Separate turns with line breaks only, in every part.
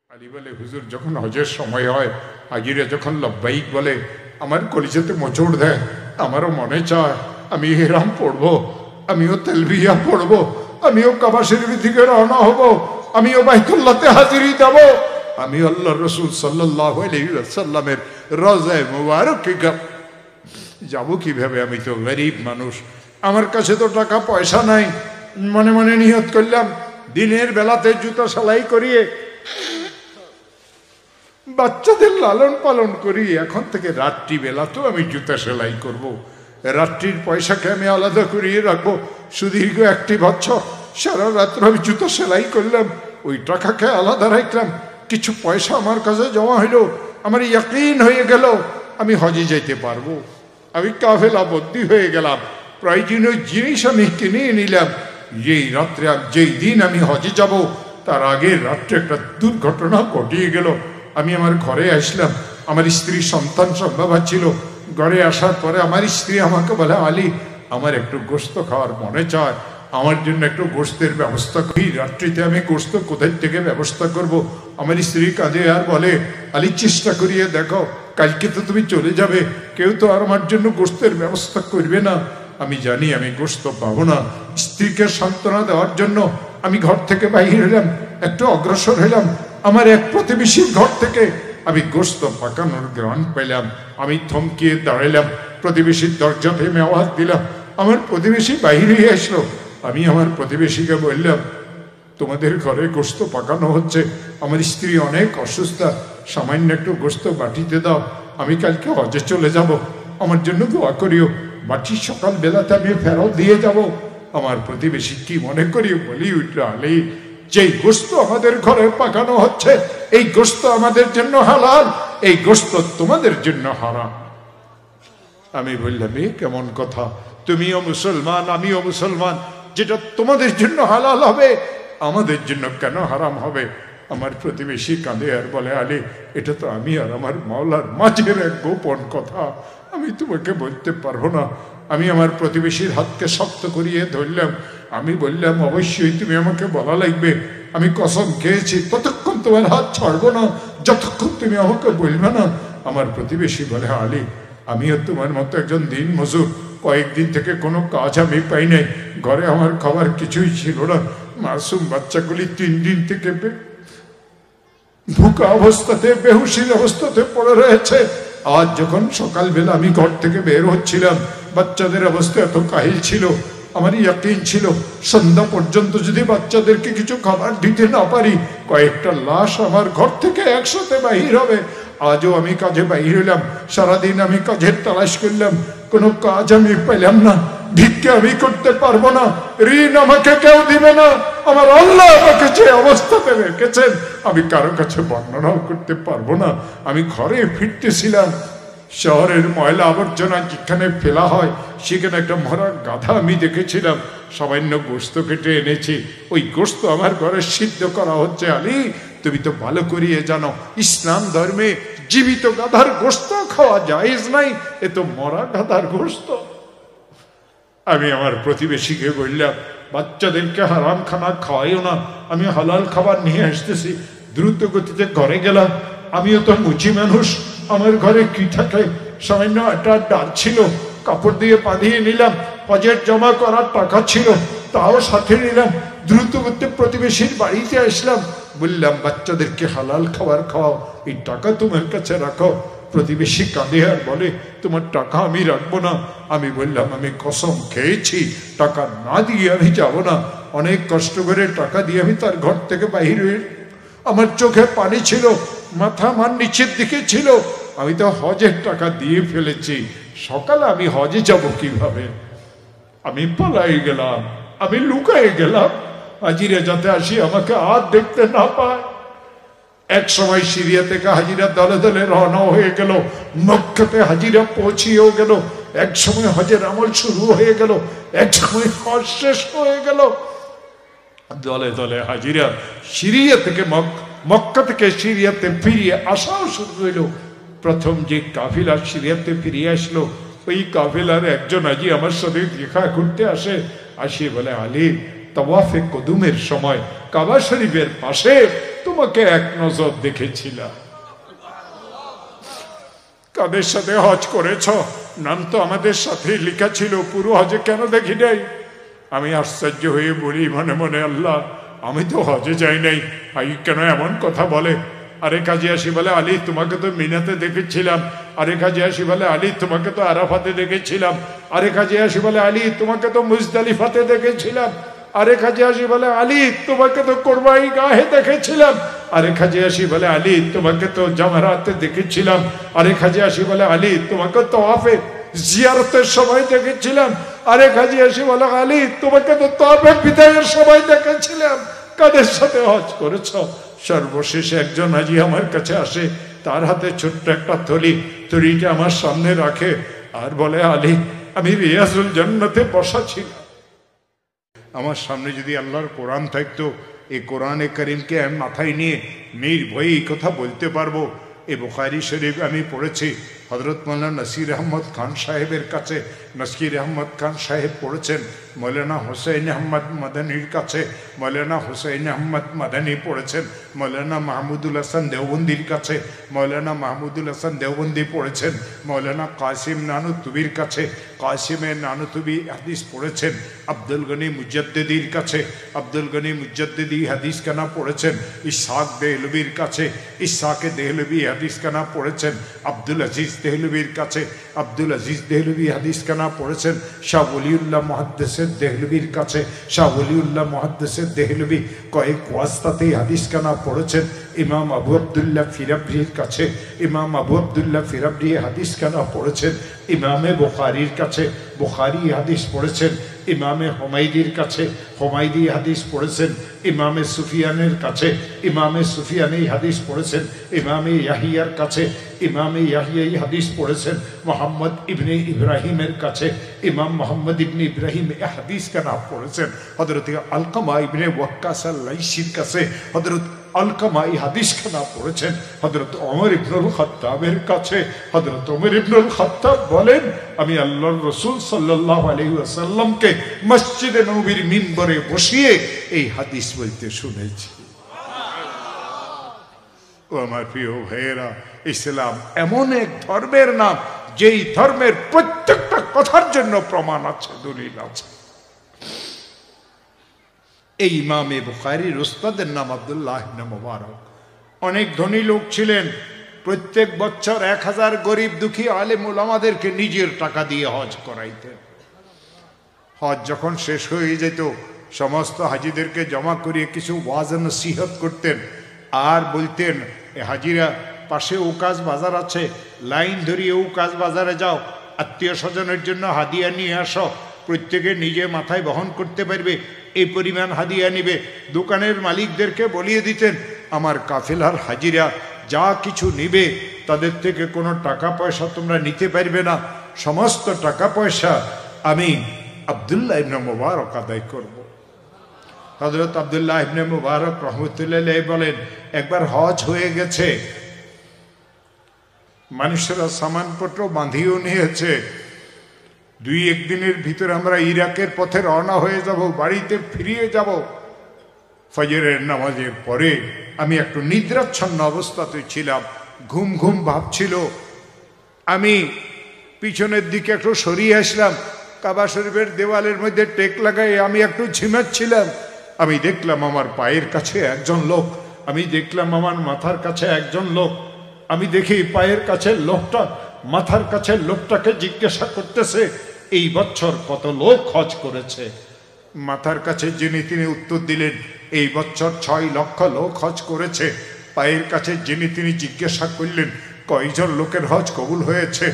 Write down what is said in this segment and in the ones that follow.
আলী বলে, হুজুর যখন হজের সময় হয়, হাজিরা যখন লব্বাইক বলে, আমার কলিজাতে মোচড় দেয়, আমারও মনে চায় আমি ইহরাম পড়বো, আমিও তালবিয়া পড়বো, আমিও কাবা শরীফ থেকে রওনা হব, আমিও বাইতুল্লাহতে হাজিরি দেব, আমি আল্লাহর রাসূল সাল্লাল্লাহু আলাইহি ওয়াসাল্লামের রওজায়ে মুবারকে যাবো কিভাবে? আমি তো গরিব মানুষ, আমার কাছে তো টাকা পয়সা নাই। মনে মনে নিয়ত করলাম, দিনের বেলাতে জুতা সেলাই করিয়ে বাচ্চাদের লালন পালন করি, এখন থেকে রাত্রি বেলা তো আমি জুতা সেলাই করব। রাত্রির পয়সাকে আমি আলাদা করিয়ে রাখবো। সুদীর্ঘ 1 বছর সারা রাত্র আমি জুতা সেলাই করলাম, ওই টাকাকে আলাদা রাখলাম। কিছু পয়সা আমার কাছে জমা হইলো, আমার ইয়াকিন হয়ে গেল আমি হজে যেতে পারবো। আমি কাফেলা বন্দী হয়ে গেলাম, প্রয়োজনীয় জিনিস আমি কিনে নিলাম। যেই দিন আমি হজে যাব তার আগের রাত্রে একটা দুর্ঘটনা ঘটিয়ে গেল। আমি আমার ঘরে আসলাম, আমার স্ত্রী সন্তান সম্ভব ছিল। ঘরে আসার পরে আমার স্ত্রী আমাকে বলে, আলী আমার একটু গোশত খাওয়ার মনে চায়, আমার জন্য একটু গোশতের ব্যবস্থা করি। রাত্রিতে আমি গোশত কোথায় থেকে ব্যবস্থা করব? আমার স্ত্রী কাঁদে আর বলে, আলী চেষ্টা করিয়ে দেখো, কালকে তো তুমি চলে যাবে, কেউ তো আর আমার জন্য গোশতের ব্যবস্থা করবে না। আমি জানি আমি গোশত পাবো না। স্ত্রীকে সান্ত্বনা দেওয়ার জন্য আমি ঘর থেকে বাহির হলাম, একটু অগ্রসর হলাম। আমার এক প্রতিবেশীর ঘর থেকে আমি গোশত পাকানোর গ্রান পেলাম। আমি থমকিয়ে দাঁড়ালাম, প্রতিবেশীর দরজা ভেঙে আওয়াজ দিলাম। আমার প্রতিবেশী বাহির হয়ে আসলো। আমি আমার প্রতিবেশীকে বললাম, তোমাদের ঘরে গোশত পাকানো হচ্ছে, আমার স্ত্রী অনেক অসুস্থ, সামান্য একটু গোশত বাটিতে দাও, আমি কালকে হজে চলে যাব, আমার জন্য দোয়া করিও। বাটি সকাল বেলাতে আমি ফেরত দিয়ে যাব। আমার প্রতিবেশী কি মনে করি বলি উঠল, আলী যেই গোশত আমাদের ঘরে পাকানো হচ্ছে এই গোশত আমাদের জন্য হালাল, এই গোশত তোমাদের জন্য হারাম। আমি বললাম, এ কেমন কথা? তুমিও মুসলমান আমিও মুসলমান, যেটা তোমাদের জন্য হালাল হবে আমাদের জন্য কেন হারাম হবে? আমার প্রতিবেশী কাঁদে আর বলে, আলী এটা তো আমি আর আমার মাওলার মাঝের এক গোপন কথা, আমি তোমাকে বলতে পারবো না। আমি আমার প্রতিবেশীর হাতকে শক্ত করিয়ে ধরলাম। আমি বললাম, অবশ্যই তুমি আমাকে বলা লাগবে, আমি কসম খেয়েছি ততক্ষণ তোমার হাত ছাড়বো না যতক্ষণ তুমি আমাকে বলবে না। আমার প্রতিবেশী বলে, আলী আমিও তোমার মতো একজন দিন মজুর, কয়েকদিন থেকে কোনো কাজ আমি পাই নাই, ঘরে আমার খাবার কিছুই ছিল না, মাসুম বাচ্চাগুলি 3 দিন থেকে ভুকা অবস্থাতে বেহুশির অবস্থাতে পড়ে রয়েছে। আজ যখন সকালবেলা আমি ঘর থেকে বের হচ্ছিলাম, বাচ্চাদের অবস্থা এত কাহিল ছিল, আমার ইয়াকিন ছিল সন্ধ্যা পর্যন্ত যদি বাচ্চাদেরকে কিছু খাবার দিতে না পারি, কয়েকটা লাশ আমার ঘর থেকে একসাথে বাহির হবে। আজও আমি কাজে বাহির হইলাম, সারাদিন আমি কাজের তালাশ করলাম, কোনো কাজ আমি পেলাম না। ভিক্ষা আমি করতে পারবো না, ঋণ আমাকে কেউ দিবে না, আমার আল্লাহ আমাকে যে অবস্থাতে রেখেছেন আমি কারো কাছে বর্ণনাও করতে পারবো না। আমি ঘরে ফিরতেছিলাম, শহরের ময়লা আবর্জনা যেখানে ফেলা হয় সেখানে একটা মরা গাধা আমি দেখেছিলাম, সামান্য গোশত কেটে এনেছি, ওই গোশত আমার ঘরে সিদ্ধ করা হচ্ছে। আলী তুমি তো ভালো করিয়ে জানো ইসলাম ধর্মে জীবিত গাধার গোশত খাওয়া জায়েজ নাই, এ তো মরা গাধার গোশত। আমি আমার প্রতিবেশীকে বললাম, বাচ্চাদেরকে হারাম খানা খাওয়াইও না, আমি হালাল খাবার নিয়ে আসতেছি। দ্রুত গতিতে ঘরে গেলাম। আমিও তো মুচি মানুষ, আমার ঘরে কি থাকে, সামান্য একটা ডাল ছিল, কাপড় দিয়ে বাঁধিয়ে নিলাম, হজের জমা করার টাকা ছিল তাও সাথে নিলাম। দ্রুত গতিতে প্রতিবেশীর বাড়িতে আসলাম, বললাম বাচ্চাদেরকে হালাল খাবার খাওয়াও, এই টাকা তোমার কাছে রাখো। প্রতিবেশী কাঁদে আর বলে, তোমার টাকা আমি রাখবো না। আমি বললাম, আমি কসম খেয়েছি টাকা না দিয়ে আমি যাবো না। অনেক কষ্ট করে টাকা দিয়ে আমি তার ঘর থেকে বাহির হয়ে, আমার চোখে পানি ছিল, মাথা আমার নিচের দিকে ছিল, আমি তো হজের টাকা দিয়ে ফেলেছি, সকালে আমি হজে যাব কিভাবে? আমি পালাই গেলাম, আমি লুকাই গেলাম, হাজিরা যাতে আসি আমাকে আর দেখতে না পায়। এক সময় সিরিয়া থেকে হাজিরা দলে দলে রওনা হয়ে গেল, মক্কাতে হাজিরা পৌঁছিয়েও গেল, এক সময় হজের আমল শুরু হয়ে গেল, এক সময় হজ শেষ হয়ে গেল। দলে দলে হাজিরা সিরিয়া থেকে মক্কা থেকে সিরিয়াতে ফিরিয়ে আসাও শুরু হইল। প্রথম যে কাফিলা সিরিয়াতে ফিরিয়ে আসলো, ওই কাফিলার একজন আজি আমার সাথে দেখা করতে আসে, আসিয়ে বলে, আলী তাওয়াফে কদুমের সময় কাবা শরীফের পাশে তোমাকে এক নজর দেখেছিলাম। কাদের সাথে হজ করেছ? নাম তো আমাদের সাথে লেখা ছিল, পুরো হজে কেন দেখি নাই? আমি আশ্চর্য হয়ে বলি মনে মনে, আল্লাহ আমি তো হজে যাই নাই, আই কেন এমন কথা বলে? আরেক হাজি আসি বলে, আলী তোমাকে তো মিনাতে দেখেছিলাম। আরেক হাজি আসি বলে, আলী তোমাকে তো আরাফাতে দেখেছিলাম। আরেক হাজি আসি বলে, আলী তোমাকে তো মুজদালিফাতে দেখেছিলাম। আরেক হাজি আসি বলে, আলী তোমাকে তো কোরবাই গাহে দেখেছিলাম। আরেক হাজি আসি বলে, আলী তোমাকে তো জামারাতে দেখেছিলাম। আরেক হাজি আসি বলে, আলী তোমাকে তওয়াফে জিয়ারতের সময় দেখেছিলাম। আরেক হাজি আসি বলে, আলী তোমাকে তো তওয়াফে বিদায়ের সময় দেখেছিলাম। কাদের সাথে হজ করেছ? সর্বশেষে একজন হাজি আমার কাছে আসে, তার হাতে ছোট্ট একটা থলিটা আমার সামনে রাখে আর বলে, আলী আমি রিয়াজুল জান্নাতে বসা ছিলাম। আমার সামনে যদি আল্লাহর কোরআন থাকতো, এই কোরআনে করিমকে আমি মাথায় নিয়ে নির্ভয়ে এই কথা বলতে পারবো। এই বুখারী শরীফ আমি পড়েছি, হযরত মাওলানা নাসির আহমদ খান সাহেবের কাছে। নাসির আহমদ খান সাহেব পড়েছেন মৌলানা হুসাইন আহমদ মাদানির কাছে। মৌলানা হুসাইন আহমদ মাদানি পড়েছেন মৌলানা মাহমুদুল হাসান দেওবন্দির কাছে। মৌলানা মাহমুদুল হাসান দেওবন্দি পড়েছেন মৌলানা কাসিম নানুতুবির কাছে। কাসিমে নানুতুবি হাদিস পড়েছেন আব্দুল গনি মুজাদ্দিদির কাছে। আব্দুল গনি মুজাদ্দিদি হাদিস কানা পড়েছেন ইসহাক দেহলভির কাছে। ইসহাকে দেহলভি হাদিস কানা পড়েছেন আব্দুল আজিজ দেহলভির কাছে। আব্দুল আজিজ দেহলভি হাদিস কানা পড়েছেন শাহ ওলিউল্লাহ মুহাদ্দিসের দেহলভির কাছে। শাহ ওলিউল্লাহ মুহাদ্দিসের দেহলভি কয়েক ওয়াস্তাতে হাদিস কানা পড়েছেন ইমাম আবু আবদুল্লাহ ফিরাবরির কাছে। ইমাম আবু আবদুল্লাহ ফিরাবরি হাদিস কানা পড়েছেন ইমামে বুখারীর কাছে। বুখারী হাদিস পড়েছেন ইমামে হুমায়দির কাছে। হুমায়দি হাদিস পড়েছেন ইমামে সুফিয়ানের কাছে। ইমামে সুফিয়ানি হাদিস পড়েছেন ইমামে ইয়াহিয়ার কাছে। ইমামে ইয়াহিয়াই হাদিস পড়েছেন মোহাম্মদ ইবনে ইব্রাহিমের কাছে। ইমাম মোহাম্মদ ইবনে ইব্রাহিম হাদিস কানা পড়েছেন হযরত আলকামা ইবনে ওয়াক্কাস আল-লাইসির কাছে। হযরত আলকামা এই হাদিস খানা পড়েছেন হযরত ওমর ইবনুল খাত্তাবের কাছে। হযরত ওমর ইবনুল খাত্তাব বলেন, আমি আল্লাহর রাসূল সাল্লাল্লাহু আলাইহি ওয়াসাল্লামকে মসজিদে নববীর মিম্বরে বসিয়ে এই হাদিস বলতে শুনেছি। ও আমার প্রিয় ভাইয়েরা, ইসলাম এমন এক ধর্মের নাম যেই ধর্মের প্রত্যেকটা কথার জন্য প্রমাণ আছে, দলিল আছে। এই ইমামে বুখারীর উস্তাদের নাম আব্দুল্লাহ ইবনে মুবারক। অনেক ধনী লোক ছিলেন, প্রত্যেক বছর 1000 গরিব দুঃখী আলেম উলামাদেরকে নিজের টাকা দিয়ে হজ করাইতেন। হজ যখন শেষ হয়ে যেত, সমস্ত হাজিদেরকে জমা করিয়ে কিছু ওয়াজ নসিহত করতেন আর বলতেন, হাজিরা পাশে উকাজ বাজার আছে, লাইন ধরিয়ে উকাজ বাজারে যাও, আত্মীয় স্বজনের জন্য হাদিয়া নিয়ে আসো, প্রত্যেকে নিজে মাথায় বহন করতে পারবে এই পরিমাণ হাদিয়া নিবে। দোকানের মালিকদেরকে বলিয়ে দিতেন, আমার কাফেলার হাজিরা যা কিছু নিবে তাদের থেকে কোনো টাকা পয়সা তোমরা নিতে পারবে না, সমস্ত টাকা পয়সা আমি আব্দুল্লাহ ইবনে মুবারক আদায় করব। হযরত আব্দুল্লাহ ইবনে মুবারক রাহমাতুল্লাহ আলাইহি বলেন, একবার হজ হয়ে গেছে, মানুষেরা সামানপত্র বাঁধিয়েও নিয়েছে, 2-1 দিনের ভিতরে আমরা ইরাকের পথে রওনা হয়ে যাব, বাড়িতে ফিরিয়ে যাব। ফজরের নামাজের পরে আমি একটু নিদ্রাচ্ছন্ন অবস্থাতে ছিলাম, ঘুম ঘুম ভাবছিল। আমি পিছনের দিকে একটু সরিয়ে আসলাম, কাবা শরীফের দেওয়ালের মধ্যে টেক লাগাই আমি একটু ঝিমাচ্ছিলাম। আমি দেখলাম আমার পায়ের কাছে একজন লোক, আমি দেখলাম আমার মাথার কাছে একজন লোক। আমি দেখি পায়ের কাছে লোকটা মাথার কাছে লোকটাকে জিজ্ঞাসা করতেছে, এই বছর কত লোক হজ করেছে? মাথার কাছে যিনি তিনি উত্তর দিলেন, এই বছর 6 লক্ষ লোক হজ করেছে। পায়ের কাছে যিনি তিনি জিজ্ঞাসা করলেন, কয়জন লোকের হজ কবুল হয়েছে?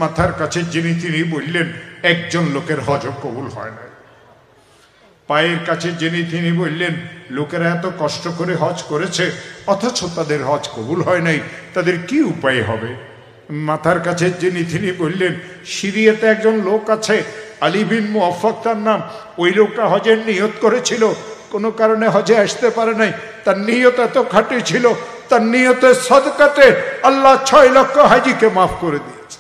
মাথার কাছে যিনি তিনি বললেন, একজন লোকের হজও কবুল হয় না। পায়ের কাছে যিনি তিনি বললেন, লোকেরা এত কষ্ট করে হজ করেছে অথচ তাদের হজ কবুল হয় নাই, তাদের কি উপায় হবে? মাথার কাছে যিনি তিনি বললেন, সিরিয়াতে একজন লোক আছে, আলী বিন মুআফফাক তার নাম, ওই লোকটা হজের নিয়ত করেছিল, কোনো কারণে হজে আসতে পারে নাই, তার নিয়ত এত খাঁটি ছিল, তার নিয়তের সদকাতে আল্লাহ 6 লক্ষ হাজিকে মাফ করে দিয়েছে।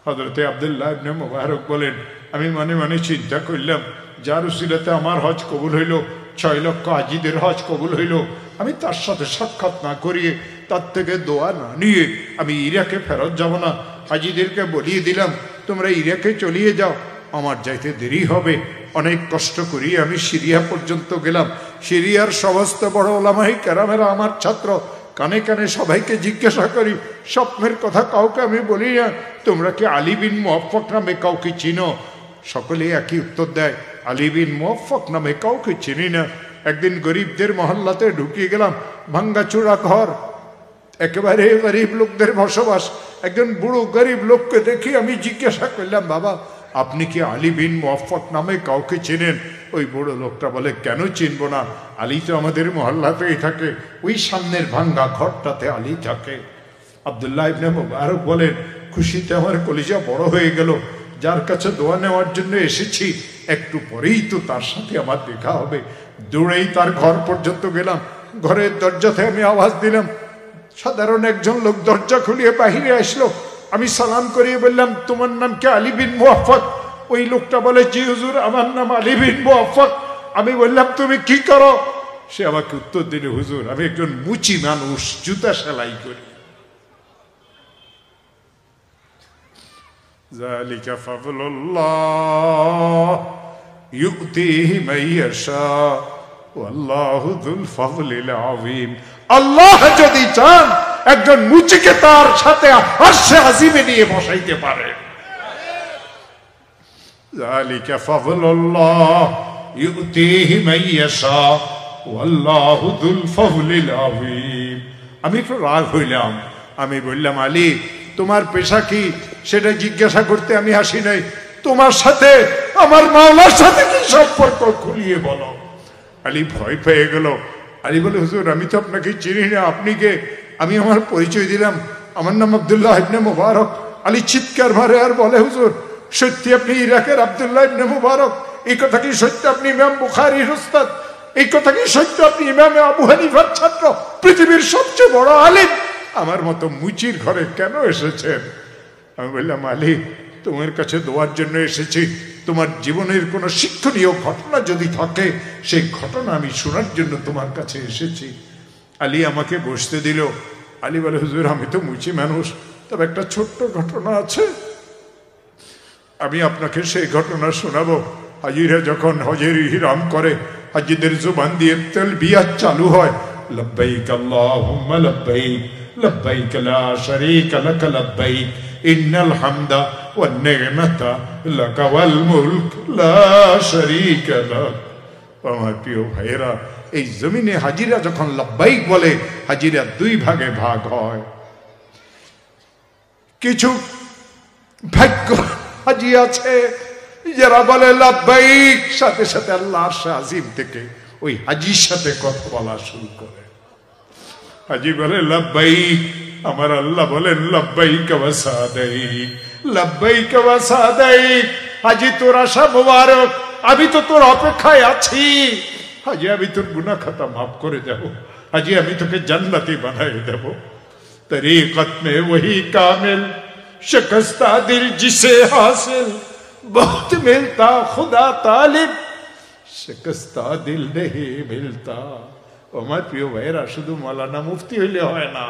হযরতে আব্দুল্লাহ ইবনে মুবারক বলেন, আমি মনে মনে চিন্তা করলাম, যার উসিলাতে আমার হজ কবুল হইল, 6 লক্ষ হাজিদের হজ কবুল হইল, আমি তার সাথে সাক্ষাৎ না করিয়ে, তার থেকে দোয়া না নিয়ে আমি ইরাকে ফেরত যাব না। হাজিদেরকে বলিয়ে দিলাম তোমরা ইরাকে চলিয়ে যাও, আমার যাইতে দেরি হবে। অনেক কষ্ট করিয়ে আমি সিরিয়া পর্যন্ত গেলাম। সিরিয়ার সমস্ত বড় ওলামায়ে কেরামেরা আমার ছাত্র। কানে কানে সবাইকে জিজ্ঞাসা করি, স্বপ্নের কথা কাউকে আমি বলি না, তোমরা কি আলী বিন মুআফফাক নামে কাউকে চিনো? সকলে একই উত্তর দেয়, আলী বিন মুআফফাক নামে কাউকে চিনি না। একদিন গরিবদের মহল্লাতে ঢুকিয়ে গেলাম, ভাঙ্গাচোরা ঘর, একেবারে গরিব লোকদের বসবাস। একজন বুড়ো গরিব লোককে দেখি আমি জিজ্ঞাসা করলাম, বাবা আপনি কি আলী বিন মুআফফাক নামে কাউকে চেনেন? ওই বুড়ো লোকটা বলে, কেন চিনব না, আলী তো আমাদের মহল্লাতেই থাকে, ওই সামনের ভাঙ্গা ঘরটাতে আলী থাকে। আব্দুল্লাহ ইবনে মুবারক বলেন, খুশিতে আমার কলিজা বড় হয়ে গেল। যার কাছে দোয়া নেওয়ার জন্য এসেছি, একটু পরেই তো তার সাথে আমার দেখা হবে। দৌড়েই তার ঘর পর্যন্ত গেলাম। ঘরের দরজাতে আমি আওয়াজ দিলাম, সাধারণ একজন লোক দরজা খুলিয়ে বাহিরে আসলো। আমি সালাম করিয়ে বললাম, তোমার নাম কি আলী বিন মুআফফাক? ওই লোকটা বলে, জি হুজুর আমার নাম আলী বিন মুআফফাক। আমি বললাম, তুমি কি করো? সে আমাকে উত্তর দিল, হুজুর আমি একজন মুচি মানুষ, জুতা সেলাই করি। যালিকা ফাদলুল্লাহ ইউতিহি মান ইয়াশা ওয়াল্লাহু যুল ফাদলিল আযীম। আল্লাহ যদি চান একজন মুচিকে তার সাথে আরশে আজিমে নিয়ে বসাইতে পারে। যালিকা ফাদলুল্লাহ ইউতিহি মান ইয়াশা ওয়াল্লাহু যুল ফাদলিল আযীম। আমি একটু রাগ হইলাম। আমি বললাম, আলী তোমার পেশা কি সেটা জিজ্ঞাসা করতে আমি আসি নাই, তোমার সাথে আমার মাওলার সাথে কি সম্পর্ক খুলিয়ে বলো। আলী ভয় পেয়ে গেল। আলী বলে, হুজুর আমি তো আপনাকে চিনি না, আপনি কে? আমি আমার পরিচয় দিলাম, আমার নাম আব্দুল্লাহ ইবনে মুবারক। আলী চিৎকার মারে আর বলে, হুজুর সত্যি আপনি ইরাকের আব্দুল্লাহ ইবনে মুবারক? এই কথা কি সত্য? আপনি ইমাম বুখারীর উস্তাদ? এই কথা কি সত্য? আপনি ইমাম আবু হানিফার ছাত্র, পৃথিবীর সবচেয়ে বড় আলিম? আমার মতো মুচির ঘরে কেন এসেছেন? আমি বললাম, আলী তোমার কাছে দোয়ার জন্য এসেছি। তোমার জীবনের কোনো শিক্ষণীয় ঘটনা যদি থাকে, সেই ঘটনা আমি শোনার জন্য তোমার কাছে এসেছি। আলী আমাকে বসতে দিল। আলী বলে, হুজুর আমি তো মুচি মানুষ, তবে একটা ছোট্ট ঘটনা আছে, আমি আপনাকে সেই ঘটনা শোনাবো। হাজিরা যখন হজের ইহরাম করে, হাজিদের জুবান দিয়ে তালবিয়া চালু হয়, লব্বাইক আল্লাহুম্মা লব্বাইক লব্বাইক লা শারীকা লাক লব্বাইক ইন্নাল হামদা ওয়ান নি'মাতা লাকা ওয়াল মুলক লা শারীকা লাক। আমার প্রিয় ভাইয়েরা, এই জমিনে হাজিরা যখন লব্বাইক বলে, হাজিরা দুই ভাগে ভাগ হয়। কিছু ভাগ্য হাজি আছে যারা বলে লব্বাইক, সাথে সাথে আল্লাহর আজিম থেকে ওই হাজির সাথে কথা বলা শুরু করে। হাজি বলে লব্বাইক, আমার আল্লাহ বলেন লব্বাইক ওয়া সাদাইক, লব্বাইক ওয়া সাদাইক। হাজি তোর আশা মুবারক, আমি তো তোর অপেক্ষায় আছি। হাজি আমি তোর গুনাহ খাতা মাফ করে দেব, হাজি আমি তোকে জান্নাতি বানাই দেব। তরিকত মে ওহি কামিল शिकस्ता दिल जिसे हासिल बहुत मिलता खुदा तालिब शिकस्ता दिल नहीं मिलता। আমার প্রিয় ভাইয়েরা, শুধু মাওলানা মুফতি হইলে হয় না,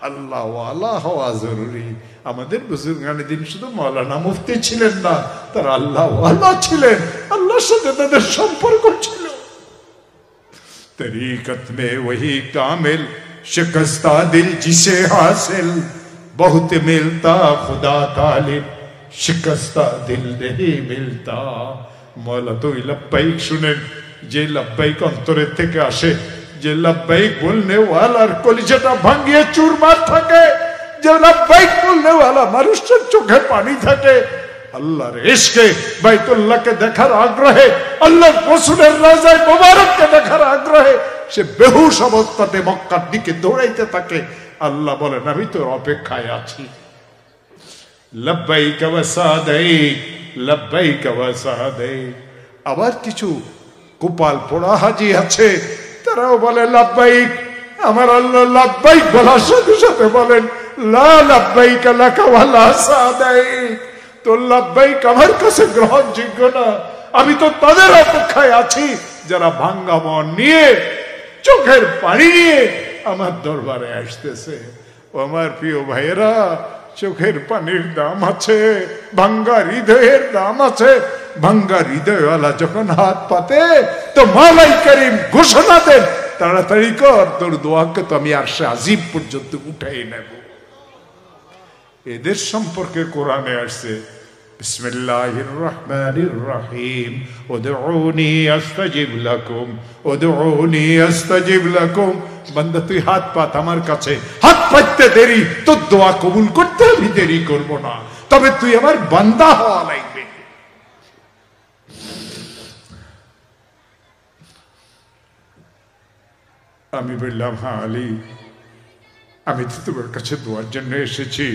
আল্লাহ ওয়ালা হওয়া জরুরি। আমাদের বুজুর্গানে দিন শুধু মাওলানা মুফতি ছিলেন না, তারা আল্লাহ ওয়ালা ছিলেন, আল্লাহর সাথে তাদের সম্পর্ক ছিল। তরিকত মে ওহি কামিল শিকস্তা দিল জিসে হাসিল बहुत मिलता खुदा तालिब शिकस्ता दिल नहीं मिलता। मौला तो लब्बाइक শুনেন, যে লব্বাইক অন্তরের থেকে আসে, যে লব্বাইক বলনে ওয়ালার কলিজাটা ভাঙিয়ে চুরমার থাকে, যে লব্বাইক বলনে ওয়ালা মানুষের চোখে পানি থাকে, আল্লাহর ইশকে বাইতুল্লাহকে দেখার আগ্রহে, আল্লাহর রাসূলের রাজায়ে মুবারককে দেখার আগ্রহে সে বেহুশ অবস্থাতে মক্কার দিকে দৌড়াইতে থাকে। আল্লাহ বলেন আমি তোর অপেক্ষায় আছি। লব্বাইক ওয়া সাদাইক, লব্বাইক ওয়া সাদাইক। আবার কিছু কপাল পোড়া হাজি আছে, তারাও বলে লব্বাইক, আমার আল্লাহ লব্বাইক বলার সাথে সাথে বলেন লা লব্বাইক লাকা ওয়া লা সাদাইক। তোর লব্বাইক আমার কাছে গ্রহণযোগ্য না, আমি তো তাদের অপেক্ষায় আছি যারা ভাঙ্গা মন নিয়ে চোখের পানি নিয়ে আমার দরবারে আসতেছে। ও আমার প্রিয় ভাইয়েরা, চোখের পানির দাম আছে, ভাঙ্গা হৃদয়ের দাম আছে। ভাঙ্গা হৃদয়ওয়ালা যখন হাত পাতে তো মাওলাই করিম ঘোষণা দেন, তাড়াতাড়ি কর, তোর দোয়াকে তো আমি আরশে আজিম পর্যন্ত উঠাই নেব। এদের সম্পর্কে কোরআনে আসছে, বিসমিল্লাহির রহমানির রহিম, উদউনি আস্তাজিব লাকুম, উদউনি আস্তাজিব লাকুম। বান্দা তুই হাত পাত আমার কাছে, হাত পাততে দেরি, তোর দোয়া কবুল করতে আমি দেরি করব না, তবে তুই আমার বান্দা হওয়া লাগবে। আমি বললাম, হ্যাঁ আলী, আমি তো তোমার কাছে দোয়ার জন্য এসেছি।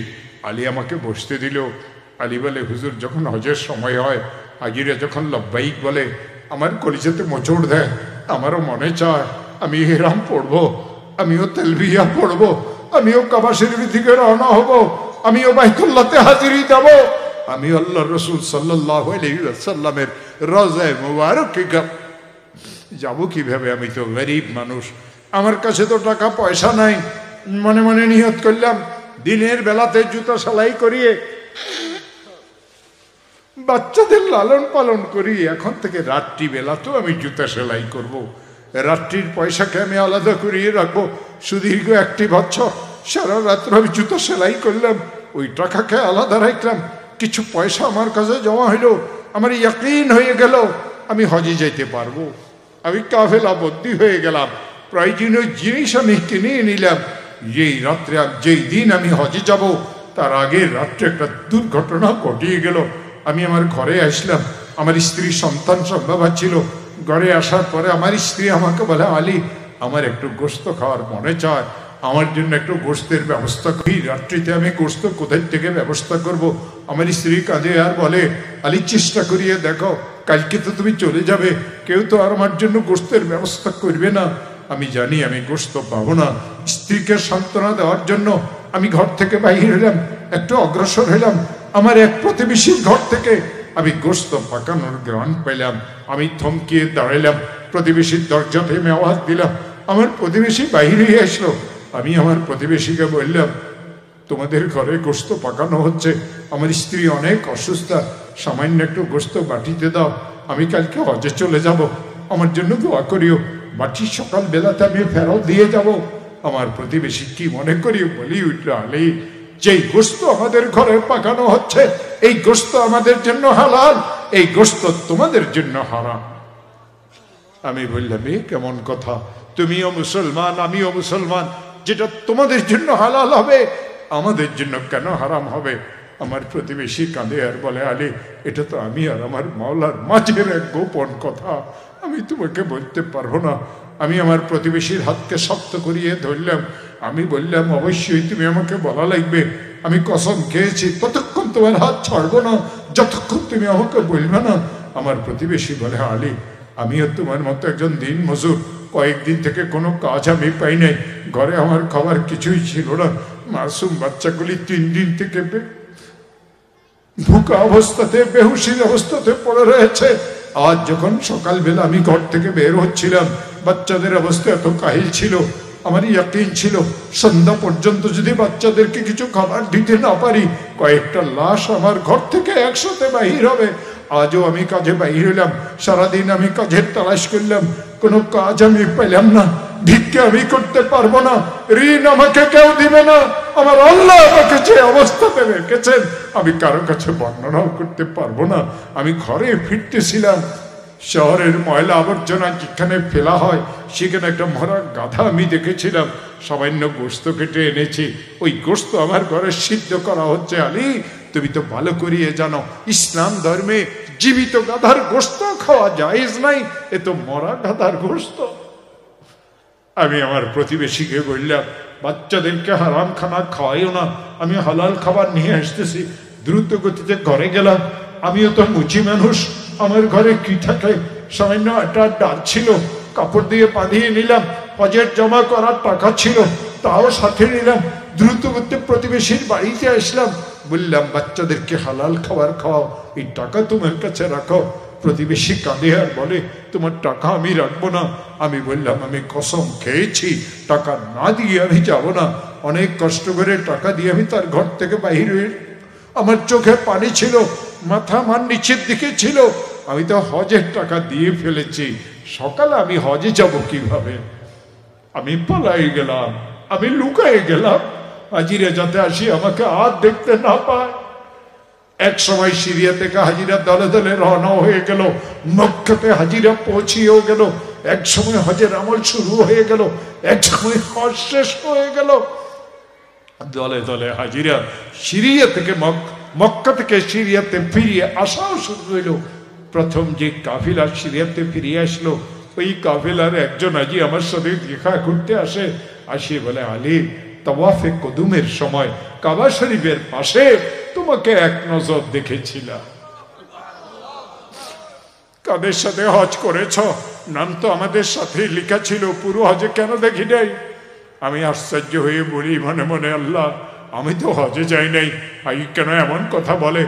আলী আমাকে বসতে দিল। আলী বলে, হুজুর, যখন হজের সময় হয়, হাজিরা যখন লব্বাইক বলে, আমার কলিজাতে মোচড় দেয়, আমারও মনে চায় আমি ইহরাম পড়বো, আমিও তালবিয়া পড়বো, আমিও কাবা শরীফ থেকে রওনা হব, আমিও বাইতুল্লাহতে হাজিরি দেব, আমি আল্লাহ রসুল সাল্লাল্লাহু আলাইহি ওয়াসাল্লামের রওজায়ে মুবারকে যাব কিভাবে? আমি তো গরিব মানুষ, আমার কাছে তো টাকা পয়সা নাই। মনে মনে নিয়ত করলাম, দিনের বেলাতে জুতা সেলাই করিয়ে বাচ্চাদের লালন পালন করি, এখন থেকে রাত্রি বেলাতেও আমি জুতা সেলাই করব। রাত্রির পয়সাকে আমি আলাদা করিয়ে রাখবো। সুদীর্ঘ 1 বছর সারা রাত্র আমি জুতা সেলাই করলাম, ওই টাকাকে আলাদা রাখলাম। কিছু পয়সা আমার কাছে জমা হইল, আমার ইয়াকিন হয়ে গেল আমি হজে যাইতে পারবো। আমি কাফেলা বন্দী হয়ে গেলাম, প্রয়োজনীয় জিনিস আমি কিনে নিলাম। যেই দিন আমি হজে যাব, তার আগের রাত্রে একটা দুর্ঘটনা ঘটিয়ে গেল। আমি আমার ঘরে আসলাম, আমার স্ত্রী সন্তান সব বাবা ছিল। ঘরে আসার পরে আমার স্ত্রী আমাকে বলে, আলী, আমার একটু গোশত খাওয়ার মনে চায়, আমার জন্য একটু গোশতের ব্যবস্থা করি। রাত্রিতে আমি গোশত কোথায় থেকে ব্যবস্থা করব? আমার স্ত্রী কাঁদে আর বলে, আলী, চেষ্টা করিয়ে দেখো, কালকে তো তুমি চলে যাবে, কেউ তো আর আমার জন্য গোশতের ব্যবস্থা করবে না। আমি জানি আমি গোশত পাবো না। স্ত্রীকে সান্ত্বনা দেওয়ার জন্য আমি ঘর থেকে বাহির হলাম, একটু অগ্রসর হলাম। আমার এক প্রতিবেশীর ঘর থেকে আমি গোশত পাকানোর গ্রান পেলাম। আমি থমকিয়ে দাঁড়ালাম, প্রতিবেশীর দরজাতে আমি আওয়াজ দিলাম। আমার প্রতিবেশী বাহির হয়ে আসলো। আমি আমার প্রতিবেশীকে বললাম, তোমাদের ঘরে গোশত পাকানো হচ্ছে, আমার স্ত্রী অনেক অসুস্থ, সামান্য একটু গোশত বাটিতে দাও, আমি কালকে হজে চলে যাব, আমার জন্য দোয়া করিও। বাটি সকাল বেলাতে আমি ফেরত দিয়ে যাব। আমার প্রতিবেশী কি মনে করি বলি উঠল, আলী, যেই গোশত আমাদের ঘরে পাকানো হচ্ছে, এই গোশত আমাদের জন্য হালাল, এই গোশত তোমাদের জন্য হারাম। আমি বললাম, এ কেমন কথা? তুমিও মুসলমান, আমিও মুসলমান, যেটা তোমাদের জন্য হালাল হবে আমাদের জন্য কেন হারাম হবে? আমার প্রতিবেশী কাঁদে আর বলে, আলী, এটা তো আমি আর আমার মাওলার মাঝের এক গোপন কথা, আমি তোমাকে বলতে পারবো না। আমি আমার প্রতিবেশীর হাতকে শক্ত করিয়ে ধরলাম। আমি বললাম, অবশ্যই তুমি আমাকে বলা লাগবে, আমি কসম খেয়েছি ততক্ষণ তোমার হাত ছাড়বো না যতক্ষণ তুমি আমাকে বলবে না। আমার প্রতিবেশী বলে, আলী, আমিও তোমার মতো একজন দিন মজুর, কয়েকদিন থেকে কোনো কাজ আমি পাই নাই, ঘরে আমার খাবার কিছুই ছিল না, মাসুম বাচ্চাগুলি 3 দিন থেকে ভুকা অবস্থাতে, বেহুশির অবস্থাতে পড়ে রয়েছে। আজ যখন সকালবেলা আমি ঘর থেকে বের হচ্ছিলাম, বাচ্চাদের অবস্থা এত কাহিল ছিল, আমার ইয়াকিন ছিল সন্ধ্যা পর্যন্ত যদি বাচ্চাদেরকে কিছু খাবার দিতে না পারি, কয়েকটা লাশ আমার ঘর থেকে একসাথে বাহির হবে। আজও আমি কাজে বাহির হইলাম, সারাদিন আমি কাজের তালাশ করলাম, কোনো কাজ আমি পেলাম না। ভিক্ষা আমি করতে পারবো না, ঋণ আমাকে কেউ দিবে না, আমার আল্লাহ আমাকে যে অবস্থাতে রেখেছেন আমি কারো কাছে বর্ণনাও করতে পারবো না। আমি ঘরে ফিরতেছিলাম, শহরের ময়লা আবর্জনা যেখানে ফেলা হয় সেখানে একটা মরা গাধা আমি দেখেছিলাম, সামান্য গোশত কেটে এনেছি, ওই গোশত আমার ঘরে সিদ্ধ করা হচ্ছে। আলী, তুমি তো ভালো করিয়ে জানো, ইসলাম ধর্মে জীবিত গাধার গোশত খাওয়া জায়েজ নাই, এ তো মরা গাধার গোশত। আমি আমার প্রতিবেশীকে বললাম, বাচ্চাদেরকে হারাম খানা খাওয়াইও না, আমি হালাল খাবার নিয়ে আসতেছি। দ্রুত গতিতে ঘরে গেলাম। আমিও তো মুচি মানুষ, আমার ঘরে কি থাকে, সামান্য একটা ডাল ছিল, কাপড় দিয়ে বাঁধিয়ে নিলাম। হজের জমা করার টাকা ছিল, তাও সাথে নিলাম। দ্রুত গতিতে প্রতিবেশীর বাড়িতে আসলাম, বললাম, বাচ্চাদেরকে হালাল খাবার খাওয়াও, এই টাকা তোমার কাছে রাখো। প্রতিবেশী কাঁদে আর বলে, তোমার টাকা আমি রাখবো না। আমি বললাম, আমি কসম খেয়েছি টাকা না দিয়ে আমি যাব না। অনেক কষ্ট করে টাকা দিয়ে আমি তার ঘর থেকে বাহির হয়ে, আমার চোখে পানি ছিল, মাথা আমার নিচের দিকে ছিল। আমি তো হজের টাকা দিয়ে ফেলেছি, সকালে আমি হজে যাব কিভাবে? আমি পালাই গেলাম, আমি লুকায়ে গেলাম, হাজিরা যাতে আসি আমাকে আর দেখতে না পায়। এক সময় সিরিয়া থেকে হাজিরা দলে দলে রওনা হয়ে গেল, মক্কাতে হাজিরা পৌঁছিয়েও গেল। এক সময় হজের আমল শুরু হয়ে গেল, এক সময় হজ শেষ হয়ে গেল। দলে দলে হাজিরা সিরিয়া থেকে মক্কা থেকে সিরিয়াতে ফিরিয়ে আসাও শুরু হইল। প্রথম যে কাফিলা সিরিয়াতে ফিরিয়ে আসলো, ওই কাফিলার একজন হাজি আমার সাথে দেখা করতে আসে। আসিয়ে বলে, আলী, তাওয়াফে কদুমের সময় কাবা শরীফের পাশে তোমাকে এক নজর দেখেছিলাম। কাদের সাথে হজ করেছ? নাম তো আমাদের সাথে লেখা ছিল, পুরো হজে কেন দেখি নাই? আমি আশ্চর্য হয়ে বলি মনে মনে, আল্লাহ, আমি তো হজে যাই নাই, আই কেন এমন কথা বলে?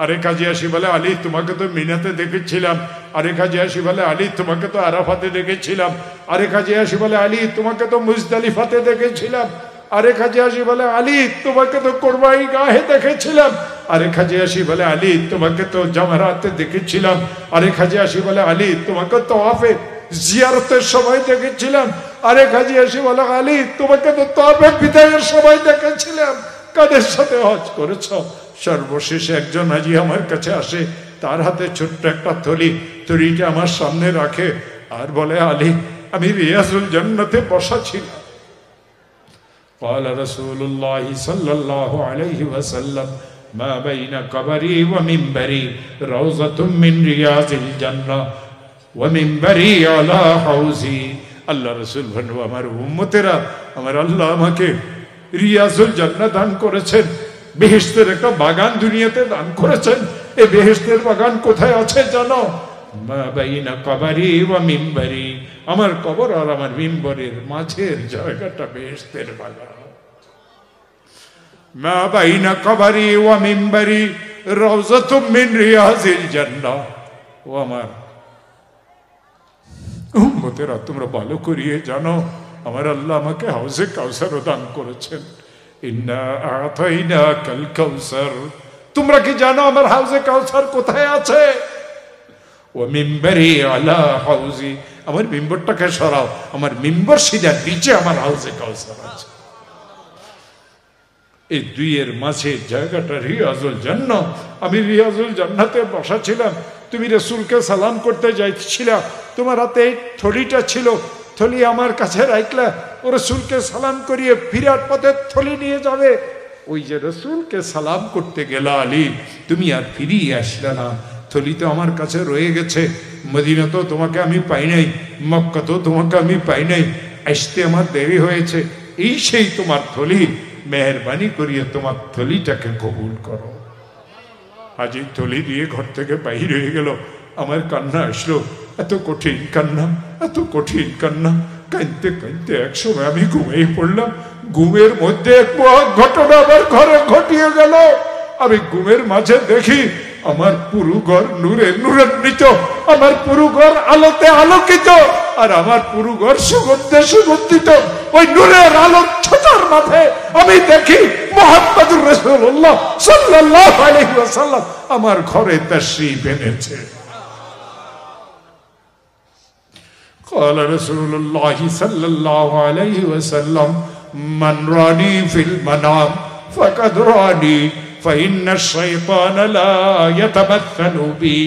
আরেক হাজি আসি বলে, আলী, তোমাকে তো মিনাতে দেখেছিলাম। আরেক হাজি আসি বলে, আলী, তোমাকে তো আরাফাতে দেখেছিলাম। আরেক হাজি আসি বলে, আলী, তোমাকে তো মুজদালিফাতে দেখেছিলাম। আরেক হাজি আসি বলে, আলী, তোমাকে তো কুরবানি গাহে দেখেছিলাম। আরেক হাজি আসি বলে, আলী, তোমাকে তো জামারাতে দেখেছিলাম। আরেক হাজি আসি বলে, আলী, তোমাকে তাওয়াফে জিয়ারতের সময় দেখেছিলাম। আরেক হাজি আসি বলে, আলী, তোমাকে তো তাওয়াফে বিদায়ের সময় দেখেছিলাম। কাদের সাথে হজ করেছ? সর্বশেষে একজন হাজি আমার কাছে আসে, তার হাতে ছোট্ট একটা থলি, থলিটা আমার সামনে রাখে আর বলে, আলী, আমি রিয়াজুল জান্নাতে বসা ছিলাম। قال رسول الله صلى الله عليه وسلم ما بين قبري ومنبري روضة من رياض الجنة ومنبري على حوزي। আল্লাহ রাসূল বলেন, আমার উম্মতেরা, আমার আল্লাহ আমাকে রিয়াজুল জান্নাহ দান করেছেন, বেহেশতের একটা বাগান দুনিয়াতে দান করেছেন। এই বেহেশতের বাগান কোথায় আছে জানো? মা বাইনা কবরি ওয়া মিম্বরি, আমার কবর আর আমার মিম্বরের মাঝের জায়গাটা বেহেশতের বাগান। মা বাইনা কবরি ওয়া মিম্বরি রাউযাতুম মিন রিয়াজিল জান্নাহ। ও আমার উম্মতেরা, তোমরা ভালো করিয়ে জানো, আমার আল্লাহ আমাকে হাউজে কাউসার দান করেছেন। ইন্না আতাইনাকাল কাউসার, তোমরা কি জানো আমার হাউজে কাউসার কোথায় আছে? ও মিম্বরি আলা হাউজি, আমার মিম্বরটাকে সরাও, আমার মিম্বর সিধার নিচে আমার হাউজে কাউসার আছে। এই দুইয়ের মাঝে জায়গাটা রিয়াজুল জান্নাহ। আমি রিয়াজুল জান্নাতে বসা ছিলাম। তুমি রাসূলকে সালাম করতে যাইছিলা, তোমার হাতে এই থলিটা ছিল, থলি আমার কাছে রাখলা। ও রাসূলকে সালাম করিয়ে ফিরার পথে থলি নিয়ে যাবে। ওই যে রাসূলকে সালাম করতে গেলা আলী, তুমি আর ফিরিয়ে আসলে না, থলি তো আমার কাছে রয়ে গেছে। মদিনা তো তোমাকে আমি পাই নাই, মক্কা তো তোমাকে আমি পাই নাই, আসতে আমার দেরি হয়েছে। এই সেই তোমার থলি, মেহেরবানি করিয়ে তোমার থলিটাকে কবুল করো। আজ এই থলি দিয়ে ঘর থেকে বাহির হয়ে গেল। আমার কান্না আসলো, এত কঠিন কান্না, এত কঠিন কান্না। কাঁদতে কাঁদতে একসময় আমি ঘুমিয়ে পড়লাম। ঘুমের মধ্যে এক ঘটনা আমার ঘরে ঘটিয়ে গেল। আমি ঘুমের মাঝে দেখি আমার পুরো ঘর নূরে নূরান্বিত, আমার পুরো ঘর আলোতে আলোকিত, আর আমার পুরো ঘর সুগন্ধে সুগন্ধিত। ওই নূরের আলোর ছটার মাঝে আমি দেখি মুহাম্মদুর রাসূলুল্লাহ সাল্লাল্লাহু আলাইহি ওয়াসাল্লাম আমার ঘরে তাশরীফ এনেছে। قال رسول الله صلى الله عليه وسلم من راني في المنام فقد راني فإن الشيطان لا يتمثل بي।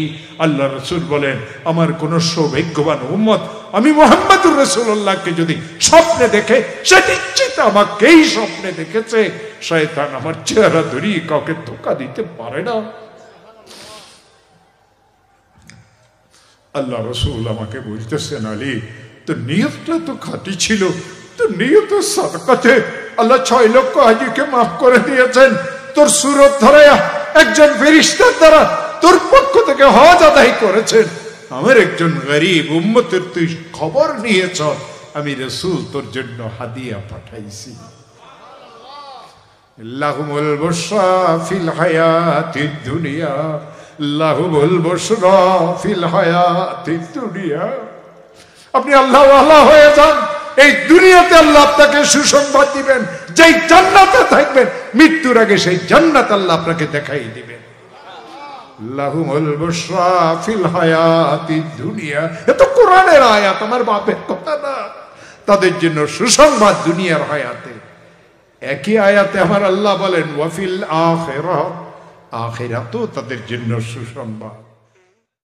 আল্লাহ রাসূল বলেন, আমার কোন সৌভাগ্যবান উম্মত আমি মুহাম্মদুর রাসূলুল্লাহকে যদি স্বপ্নে দেখে, সে নিশ্চিত আমাকেই স্বপ্নে দেখেছে। শয়তান আমার চেহারা ধরিয়ে কাউকে ধোঁকা দিতে পারে না। আল্লাহ রাসূল আমাকে বলতেছেন, আলী, তোর নিয়তটা তো খাঁটি ছিল, তোর নিয়ত সাদকাতে আল্লাহ 6 লক্ষ হাজিকে মাফ করে দিয়েছেন। তোর সুরত ধরে একজন ফেরেশতার দ্বারা তোর পক্ষ থেকে হজ আদায় করেছেন। আমার একজন গরীব উম্মতের তুই খবর নিয়েছ, আমি রাসূল তোর জন্য হাদিয়া পাঠাইছি। লাহুমুল বুশরা ফিল হায়াতিদ দুনিয়া লাহুল বুশরা ফিল হায়াতিদ দুনিয়া। আপনি আল্লাহ ওয়ালা হয়ে যান, এই দুনিয়াতে আল্লাহ আপনাকে সুসংবাদ দিবেন, যেই জান্নাতে থাকবেন মৃত্যুর আগে সেই জান্নাত আল্লাহ আপনাকে দেখাই দিবেন। লাহুল বুশরা ফিল হায়াতিদ দুনিয়া, এত কোরআনের আয়াত, আমার বাপের কথা না। তাদের জন্য সুসংবাদ দুনিয়ার হায়াতে। একই আয়াতে আমার আল্লাহ বলেন ওয়াফিল আখিরাহ, আখিরাতেও তাদের জন্য সুসংবাদ।